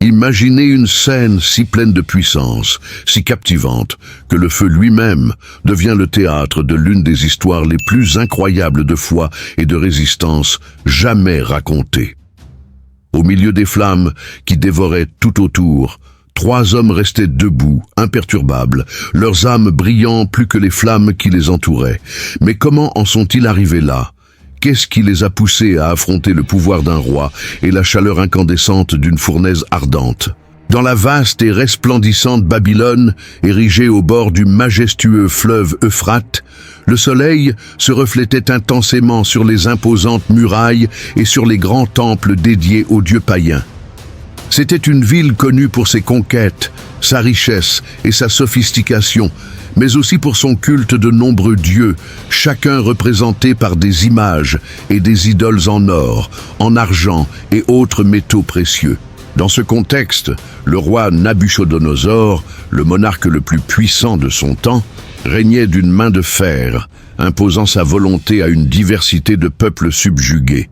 Imaginez une scène si pleine de puissance, si captivante, que le feu lui-même devient le théâtre de l'une des histoires les plus incroyables de foi et de résistance jamais racontées. Au milieu des flammes qui dévoraient tout autour, 3 hommes restaient debout, imperturbables, leurs âmes brillant plus que les flammes qui les entouraient. Mais comment en sont-ils arrivés là ? Qu'est-ce qui les a poussés à affronter le pouvoir d'un roi et la chaleur incandescente d'une fournaise ardente ? Dans la vaste et resplendissante Babylone, érigée au bord du majestueux fleuve Euphrate, le soleil se reflétait intensément sur les imposantes murailles et sur les grands temples dédiés aux dieux païens. C'était une ville connue pour ses conquêtes, sa richesse et sa sophistication, mais aussi pour son culte de nombreux dieux, chacun représenté par des images et des idoles en or, en argent et autres métaux précieux. Dans ce contexte, le roi Nabuchodonosor, le monarque le plus puissant de son temps, régnait d'une main de fer, imposant sa volonté à une diversité de peuples subjugués.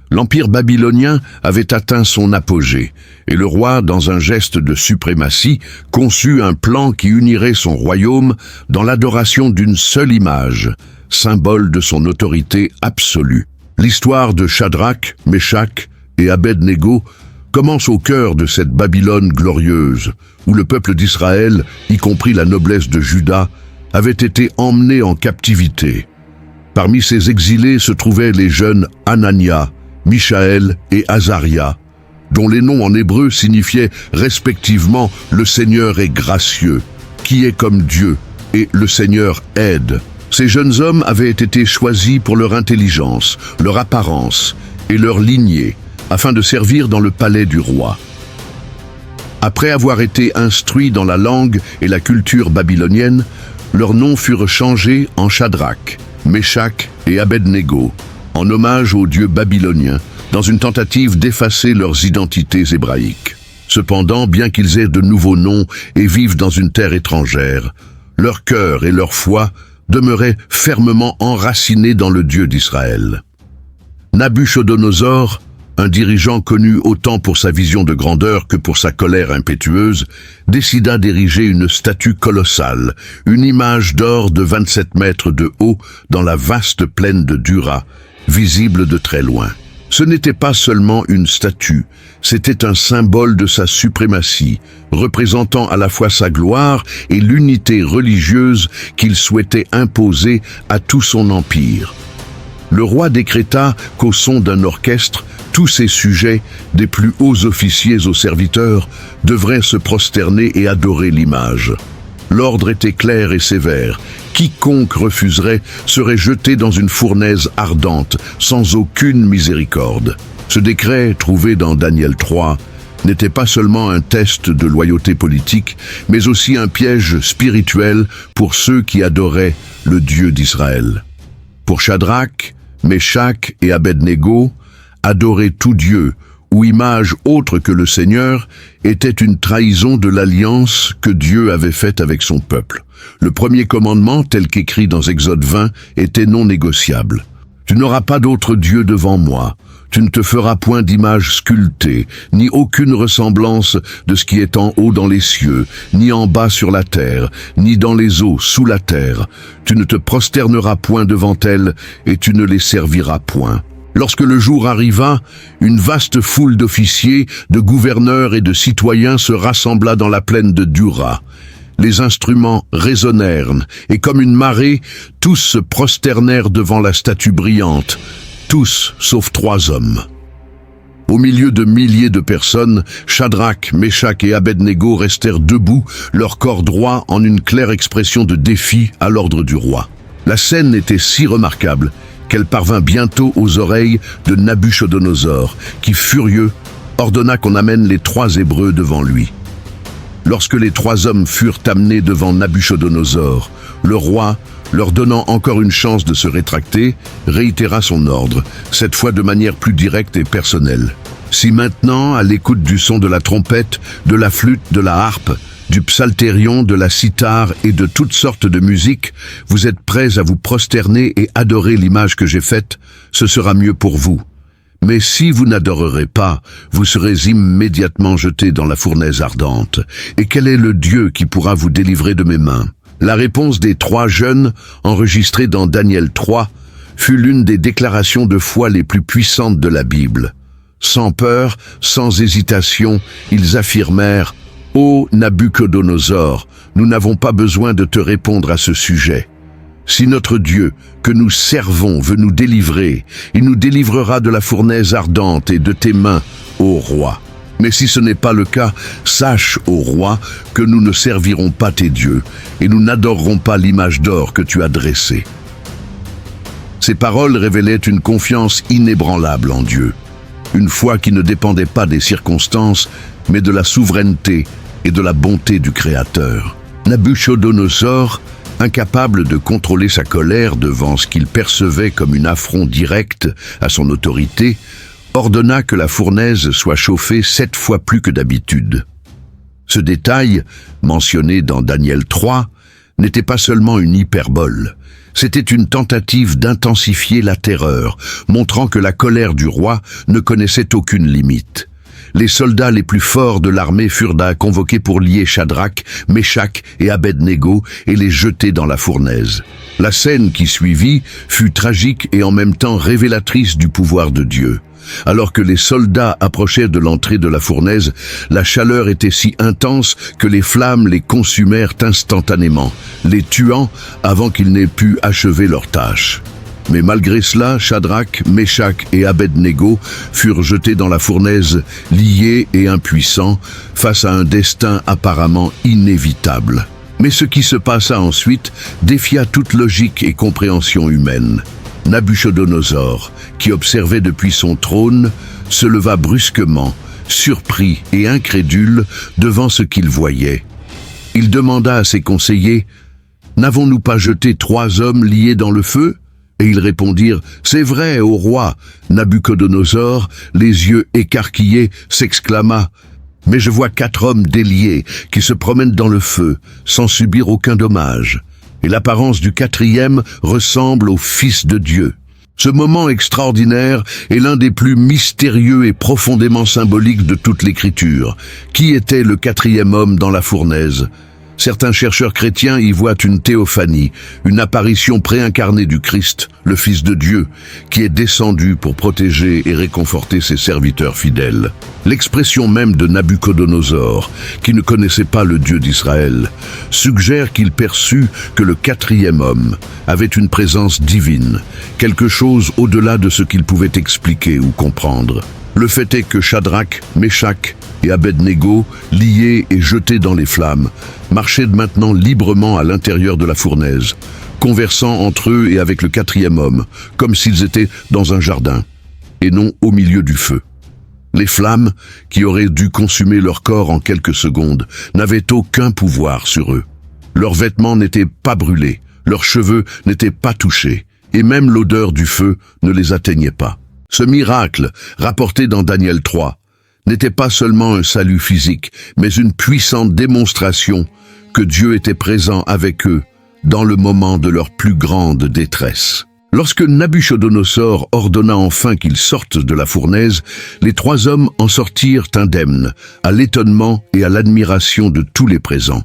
L'empire babylonien avait atteint son apogée, et le roi, dans un geste de suprématie, conçut un plan qui unirait son royaume dans l'adoration d'une seule image, symbole de son autorité absolue. L'histoire de Shadrach, Meshach et Abed-Négo commence au cœur de cette Babylone glorieuse, où le peuple d'Israël, y compris la noblesse de Juda, avait été emmené en captivité. Parmi ces exilés se trouvaient les jeunes Anania, Michaël et Azaria, dont les noms en hébreu signifiaient respectivement « le Seigneur est gracieux », « qui est comme Dieu » et « le Seigneur aide ». Ces jeunes hommes avaient été choisis pour leur intelligence, leur apparence et leur lignée, afin de servir dans le palais du roi. Après avoir été instruits dans la langue et la culture babylonienne, leurs noms furent changés en Shadrach, Meshach et Abed-Négo, en hommage aux dieux babyloniens, dans une tentative d'effacer leurs identités hébraïques. Cependant, bien qu'ils aient de nouveaux noms et vivent dans une terre étrangère, leur cœur et leur foi demeuraient fermement enracinés dans le Dieu d'Israël. Nabuchodonosor, un dirigeant connu autant pour sa vision de grandeur que pour sa colère impétueuse, décida d'ériger une statue colossale, une image d'or de 27 mètres de haut dans la vaste plaine de Dura, visible de très loin. Ce n'était pas seulement une statue, c'était un symbole de sa suprématie, représentant à la fois sa gloire et l'unité religieuse qu'il souhaitait imposer à tout son empire. Le roi décréta qu'au son d'un orchestre, tous ses sujets, des plus hauts officiers aux serviteurs, devraient se prosterner et adorer l'image. L'ordre était clair et sévère. Quiconque refuserait serait jeté dans une fournaise ardente, sans aucune miséricorde. Ce décret, trouvé dans Daniel 3, n'était pas seulement un test de loyauté politique, mais aussi un piège spirituel pour ceux qui adoraient le Dieu d'Israël. Pour Shadrach, Meshach et Abed-Négo, adorer tout Dieu ou image autre que le Seigneur était une trahison de l'alliance que Dieu avait faite avec son peuple. Le premier commandement, tel qu'écrit dans Exode 20, était non négociable. Tu n'auras pas d'autre Dieu devant moi. Tu ne te feras point d'image sculptée, ni aucune ressemblance de ce qui est en haut dans les cieux, ni en bas sur la terre, ni dans les eaux sous la terre. Tu ne te prosterneras point devant elles, et tu ne les serviras point. Lorsque le jour arriva, une vaste foule d'officiers, de gouverneurs et de citoyens se rassembla dans la plaine de Dura. Les instruments résonnèrent, et comme une marée, tous se prosternèrent devant la statue brillante, tous sauf 3 hommes. Au milieu de milliers de personnes, Shadrach, Meshach et Abed-Négo restèrent debout, leur corps droit en une claire expression de défi à l'ordre du roi. La scène était si remarquable qu'elle parvint bientôt aux oreilles de Nabuchodonosor, qui, furieux, ordonna qu'on amène les 3 Hébreux devant lui. Lorsque les 3 hommes furent amenés devant Nabuchodonosor, le roi, leur donnant encore une chance de se rétracter, réitéra son ordre, cette fois de manière plus directe et personnelle. Si maintenant, à l'écoute du son de la trompette, de la flûte, de la harpe, du psalterion, de la cithare et de toutes sortes de musiques, vous êtes prêts à vous prosterner et adorer l'image que j'ai faite, ce sera mieux pour vous. Mais si vous n'adorerez pas, vous serez immédiatement jetés dans la fournaise ardente. Et quel est le Dieu qui pourra vous délivrer de mes mains? La réponse des 3 jeunes, enregistrée dans Daniel 3, fut l'une des déclarations de foi les plus puissantes de la Bible. Sans peur, sans hésitation, ils affirmèrent « Ô Nabuchodonosor, nous n'avons pas besoin de te répondre à ce sujet. Si notre Dieu, que nous servons, veut nous délivrer, il nous délivrera de la fournaise ardente et de tes mains, ô roi. Mais si ce n'est pas le cas, sache, ô roi, que nous ne servirons pas tes dieux, et nous n'adorerons pas l'image d'or que tu as dressée. » Ces paroles révélaient une confiance inébranlable en Dieu, une foi qui ne dépendait pas des circonstances, mais de la souveraineté et de la bonté du Créateur. Nabuchodonosor, incapable de contrôler sa colère devant ce qu'il percevait comme un affront direct à son autorité, ordonna que la fournaise soit chauffée 7 fois plus que d'habitude. Ce détail, mentionné dans Daniel 3, n'était pas seulement une hyperbole, c'était une tentative d'intensifier la terreur, montrant que la colère du roi ne connaissait aucune limite. Les soldats les plus forts de l'armée furent convoqués pour lier Shadrach, Meshach et Abednego et les jeter dans la fournaise. La scène qui suivit fut tragique et en même temps révélatrice du pouvoir de Dieu. Alors que les soldats approchaient de l'entrée de la fournaise, la chaleur était si intense que les flammes les consumèrent instantanément, les tuant avant qu'ils n'aient pu achever leur tâche. Mais malgré cela, Shadrach, Meshach et Abednego furent jetés dans la fournaise, liés et impuissants, face à un destin apparemment inévitable. Mais ce qui se passa ensuite défia toute logique et compréhension humaine. Nabuchodonosor, qui observait depuis son trône, se leva brusquement, surpris et incrédule devant ce qu'il voyait. Il demanda à ses conseillers « N'avons-nous pas jeté 3 hommes liés dans le feu ?» Et ils répondirent « C'est vrai, ô roi !» Nabuchodonosor, les yeux écarquillés, s'exclama « Mais je vois 4 hommes déliés qui se promènent dans le feu, sans subir aucun dommage. » Et l'apparence du 4e ressemble au Fils de Dieu. Ce moment extraordinaire est l'un des plus mystérieux et profondément symboliques de toute l'Écriture. Qui était le 4e homme dans la fournaise ? Certains chercheurs chrétiens y voient une théophanie, une apparition préincarnée du Christ, le Fils de Dieu, qui est descendu pour protéger et réconforter ses serviteurs fidèles. L'expression même de Nabuchodonosor, qui ne connaissait pas le Dieu d'Israël, suggère qu'il perçut que le 4e homme avait une présence divine, quelque chose au-delà de ce qu'il pouvait expliquer ou comprendre. Le fait est que Shadrach, Meshach et Abednego, liés et jetés dans les flammes, marchaient maintenant librement à l'intérieur de la fournaise, conversant entre eux et avec le 4e homme, comme s'ils étaient dans un jardin, et non au milieu du feu. Les flammes, qui auraient dû consumer leur corps en quelques secondes, n'avaient aucun pouvoir sur eux. Leurs vêtements n'étaient pas brûlés, leurs cheveux n'étaient pas touchés, et même l'odeur du feu ne les atteignait pas. Ce miracle, rapporté dans Daniel 3, n'était pas seulement un salut physique, mais une puissante démonstration que Dieu était présent avec eux dans le moment de leur plus grande détresse. Lorsque Nabuchodonosor ordonna enfin qu'ils sortent de la fournaise, les 3 hommes en sortirent indemnes, à l'étonnement et à l'admiration de tous les présents.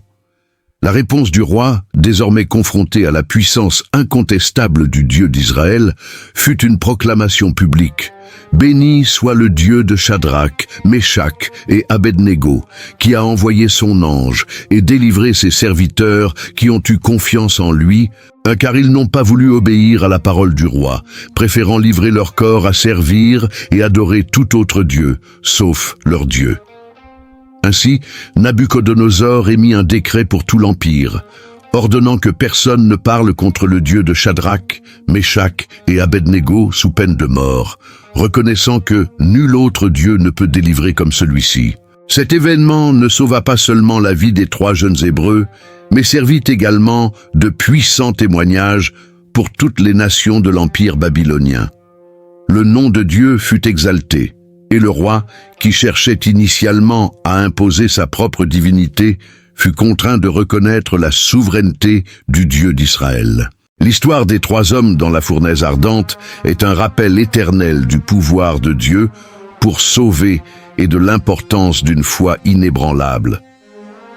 La réponse du roi, désormais confronté à la puissance incontestable du Dieu d'Israël, fut une proclamation publique. « Béni soit le Dieu de Shadrach, Meshach et Abednego, qui a envoyé son ange et délivré ses serviteurs qui ont eu confiance en lui, car ils n'ont pas voulu obéir à la parole du roi, préférant livrer leur corps à servir et adorer tout autre Dieu, sauf leur Dieu. » Ainsi, Nabuchodonosor émit un décret pour tout l'Empire, ordonnant que personne ne parle contre le Dieu de Shadrach, Meshach et Abednego sous peine de mort, reconnaissant que nul autre Dieu ne peut délivrer comme celui-ci. Cet événement ne sauva pas seulement la vie des 3 jeunes Hébreux, mais servit également de puissant témoignage pour toutes les nations de l'Empire babylonien. Le nom de Dieu fut exalté, et le roi, qui cherchait initialement à imposer sa propre divinité, fut contraint de reconnaître la souveraineté du Dieu d'Israël. L'histoire des 3 hommes dans la fournaise ardente est un rappel éternel du pouvoir de Dieu pour sauver et de l'importance d'une foi inébranlable.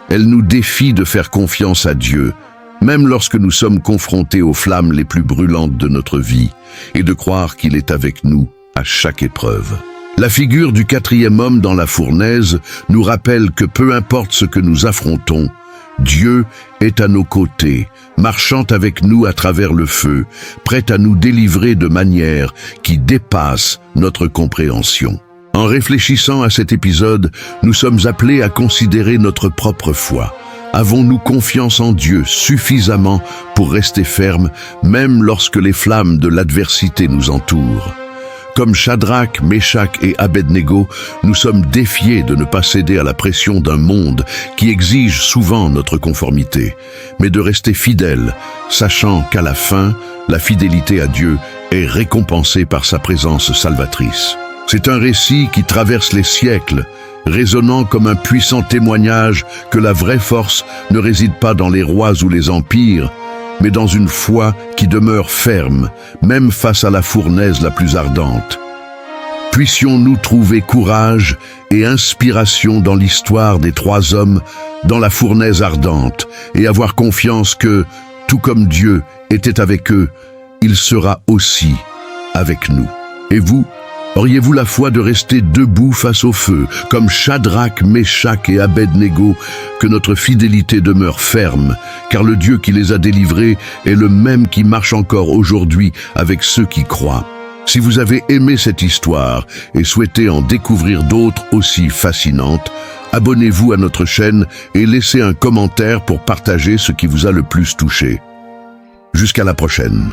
Elle nous défie de faire confiance à Dieu, même lorsque nous sommes confrontés aux flammes les plus brûlantes de notre vie, et de croire qu'il est avec nous à chaque épreuve. La figure du 4e homme dans la fournaise nous rappelle que peu importe ce que nous affrontons, Dieu est à nos côtés, marchant avec nous à travers le feu, prêt à nous délivrer de manière qui dépasse notre compréhension. En réfléchissant à cet épisode, nous sommes appelés à considérer notre propre foi. Avons-nous confiance en Dieu suffisamment pour rester fermes, même lorsque les flammes de l'adversité nous entourent? Comme Shadrach, Meshach et Abednego, nous sommes défiés de ne pas céder à la pression d'un monde qui exige souvent notre conformité, mais de rester fidèles, sachant qu'à la fin, la fidélité à Dieu est récompensée par sa présence salvatrice. C'est un récit qui traverse les siècles, résonnant comme un puissant témoignage que la vraie force ne réside pas dans les rois ou les empires, mais dans une foi qui demeure ferme, même face à la fournaise la plus ardente. Puissions-nous trouver courage et inspiration dans l'histoire des 3 hommes dans la fournaise ardente et avoir confiance que, tout comme Dieu était avec eux, il sera aussi avec nous. Et vous, auriez-vous la foi de rester debout face au feu, comme Shadrach, Meshach et Abednego, que notre fidélité demeure ferme, car le Dieu qui les a délivrés est le même qui marche encore aujourd'hui avec ceux qui croient. Si vous avez aimé cette histoire et souhaitez en découvrir d'autres aussi fascinantes, abonnez-vous à notre chaîne et laissez un commentaire pour partager ce qui vous a le plus touché. Jusqu'à la prochaine.